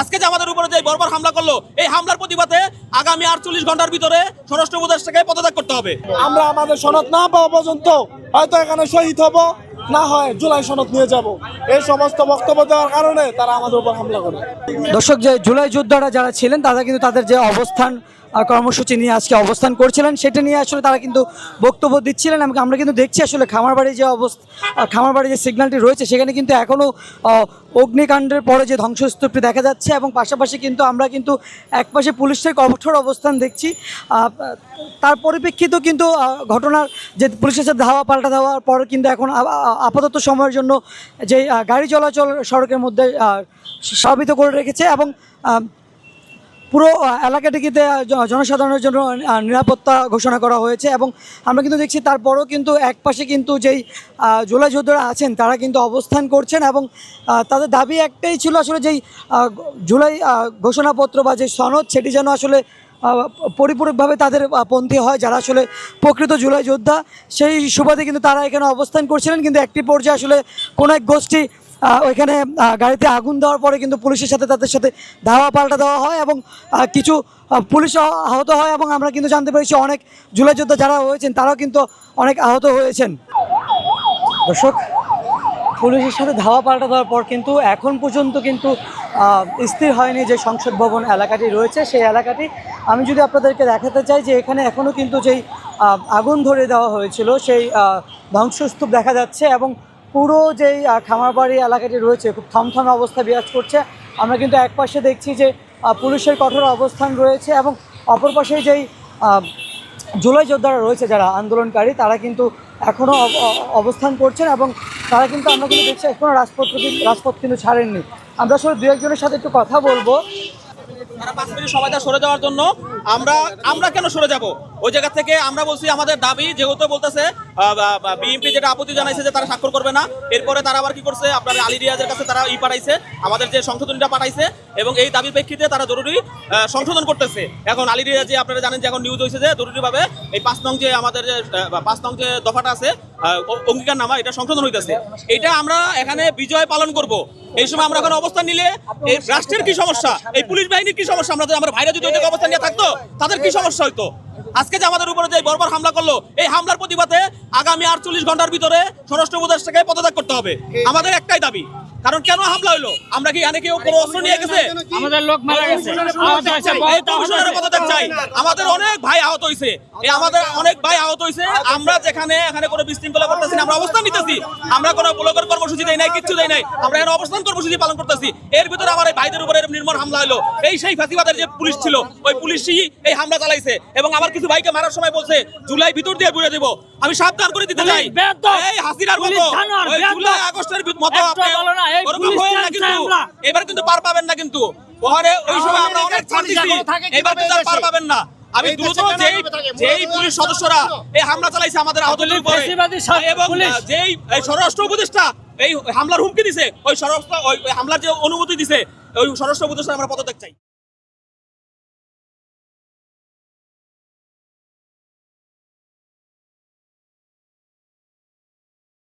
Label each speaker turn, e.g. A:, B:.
A: আজকে যে আমাদের উপরে যে বর্বর হামলা করলো, এই হামলার প্রতিবাদে আগামী 48 ঘন্টার ভিতরে স্বরাষ্ট্র উপদেষ্টাকে পদত্যাগ করতে হবে।
B: আমরা আমাদের সনদ না পাওয়া পর্যন্ত হয়তো এখানে শহীদ হব, না হয় জুলাই সনদ নিয়ে যাব। এই সমস্ত বক্তব্য দেওয়ার কারণে তারা আমাদের উপর হামলা করে।
C: দর্শক, যে জুলাই যোদ্ধারা যারা ছিলেন তারা কিন্তু তাদের যে অবস্থান কর্মসূচি নিয়ে আজকে অবস্থান করছিলেন সেটা নিয়ে আসলে তারা কিন্তু বক্তব্য দিচ্ছিলেন। আমরা কিন্তু দেখছি আসলে খামারবাড়ি যে খামারবাড়ি যে সিগন্যালটি রয়েছে সেখানে কিন্তু এখনও অগ্নিকাণ্ডের পরে যে ধ্বংসস্তূপটি দেখা যাচ্ছে, এবং পাশাপাশি কিন্তু আমরা কিন্তু একপাশে পুলিশের কঠোর অবস্থান দেখছি। তার পরিপ্রেক্ষিতেও কিন্তু ঘটনার যে পুলিশের সাথে ধাওয়া পাল্টা দেওয়ার পর কিন্তু এখন আপাতত সময়ের জন্য যে গাড়ি চলাচল সড়কের মধ্যে স্বাভাবিক করে রেখেছে, এবং পুরো এলাকাটিতে জনসাধারণের জন্য নিরাপত্তা ঘোষণা করা হয়েছে। এবং আমরা কিন্তু দেখছি তারপরও কিন্তু একপাশে কিন্তু যেই জুলাই যোদ্ধারা আছেন তারা কিন্তু অবস্থান করছেন, এবং তাদের দাবি একটাই ছিল আসলে যেই জুলাই ঘোষণাপত্র বা যে সনদ সেটি যেন আসলে পরিপূরকভাবে তাদের পন্থী হয়, যারা আসলে প্রকৃত জুলাই যোদ্ধা। সেই সুবাদে কিন্তু তারা এখানে অবস্থান করছিলেন, কিন্তু একটি পর্যায়ে আসলে কোনো এক গোষ্ঠী ওইখানে গাড়িতে আগুন দেওয়ার পরে কিন্তু পুলিশের সাথে তাদের সাথে ধাওয়া পাল্টা দেওয়া হয়, এবং কিছু পুলিশ আহত হয়, এবং আমরা কিন্তু জানতে পেরেছি অনেক জুলাই যোদ্ধা যারা হয়েছেন তারাও কিন্তু অনেক আহত হয়েছেন। দর্শক, পুলিশের সাথে ধাওয়া পাল্টা দেওয়ার পর কিন্তু এখন পর্যন্ত কিন্তু স্থির হয়নি যে সংসদ ভবন এলাকাটি রয়েছে সেই এলাকাটি। আমি যদি আপনাদেরকে দেখাতে চাই যে এখানে এখনও কিন্তু যেই আগুন ধরে দেওয়া হয়েছিল সেই ধ্বংসস্তূপ দেখা যাচ্ছে, এবং পুরো যেই খামারবাড়ি এলাকাটি রয়েছে খুব থমথমে অবস্থা বিরাজ করছে। আমরা কিন্তু একপাশে দেখছি যে পুলিশের কঠোর অবস্থান রয়েছে, এবং অপর পাশে যেই জুলাই যোদ্ধারা রয়েছে যারা আন্দোলনকারী তারা কিন্তু এখনও অবস্থান করছেন, এবং তারা কিন্তু আমরা কিন্তু দেখছি এখনও রাজপথ কিন্তু ছাড়েননি। আমরা আসলে দু একজনের সাথে একটু কথা বলবো।
A: তারা 5 মিনিট সবাই সরে যাওয়ার জন্য আমরা কেন সরে যাব? ওই জায়গা থেকে আমরা বলছি আমাদের দাবি, যেহেতু বলতেছে বিএনপি যেটা আপত্তি জানাইছে যে তারা স্বাক্ষর করবে না, এরপরে তারা আবার কি করছে, আপনার আলী রিয়াজের কাছে তারা পাঠাইছে আমাদের যে সংশোধনীটা পাঠাইছে, এবং এই দাবির প্রেক্ষিতে তারা জরুরি সংশোধন করতেছে। এখন আলী রিয়াজ যে আপনারা জানেন যে এখন নিউজ হয়েছে যে জরুরিভাবে এই 5 নং যে আমাদের যে 5 নং যে দফাটা আছে অঙ্গীকারনামা, এটা সংশোধন হইতেছে। এটা আমরা এখানে বিজয় পালন করব। এই সময় আমরা এখন অবস্থান নিলে এই রাষ্ট্রের কি সমস্যা, এই পুলিশ বাহিনীর কি সমস্যা, আমরা ভাইরা যদি ওই অবস্থান নিয়ে থাকতো তাদের কি সমস্যা হইতো? আজকে যে আমাদের উপরে যে বর্বর হামলা করলো, এই হামলার প্রতিবাদে আগামী 48 ঘন্টার ভিতরে স্বরাষ্ট্র উপদেষ্টাকে পদত্যাগ করতে হবে। আমাদের একটাই দাবি, কারণ কেন হামলা হলো? আমরা কি কেউ কোনো অস্ত্র নিয়ে গেছে?
D: আমাদের লোক মারা গেছে,
A: এই কমিশনারের পদত্যাগ চাই। আমাদের অনেক ভাই আহত হয়েছে, আমরা যেখানে এখানে কোনো বিশৃঙ্খলা করতেছি না, আমরা অবস্থান নিতেছি। আমরা কোনো ব্লকের কর্মসূচি দেই নাই, কিচ্ছু দেই নাই, আমরা এখানে অবস্থান কর্মসূচি পালন করতেছি। এর ভিতরে আমার এই ভাইদের উপরে নির্মম হামলা হলো। সেই ফাঁসিবাদের যে পুলিশ ছিল ওই পুলিশই এই হামলা চালাইছে, এবং আমার কিছু ভাইকে মারার সময় বলছে জুলাই ভিতর দিয়ে ঘুরে দেবো। আমি সাবধান করে দিতে চাই, এই হাসিনার মতো ওই জুলাই আগস্টের মতো এবার কিন্তু পার পাবেন না। কিন্তু ওই সময় আমরা অনেক ছাড় দিচ্ছি, এবার কিন্তু পার পাবেন না। আমি দ্রুত যেই পুলিশ সদস্যরা এই হামলা চালাইছে আমাদের আহতদের উপরে, এবং যেই স্বরাষ্ট্র উপদেষ্টা এই হামলার হুমকি দিছে, ওই হামলার যে অনুমতি দিছে ওই স্বরাষ্ট্র উপদেষ্টা আমরা পদত্যাগ চাই।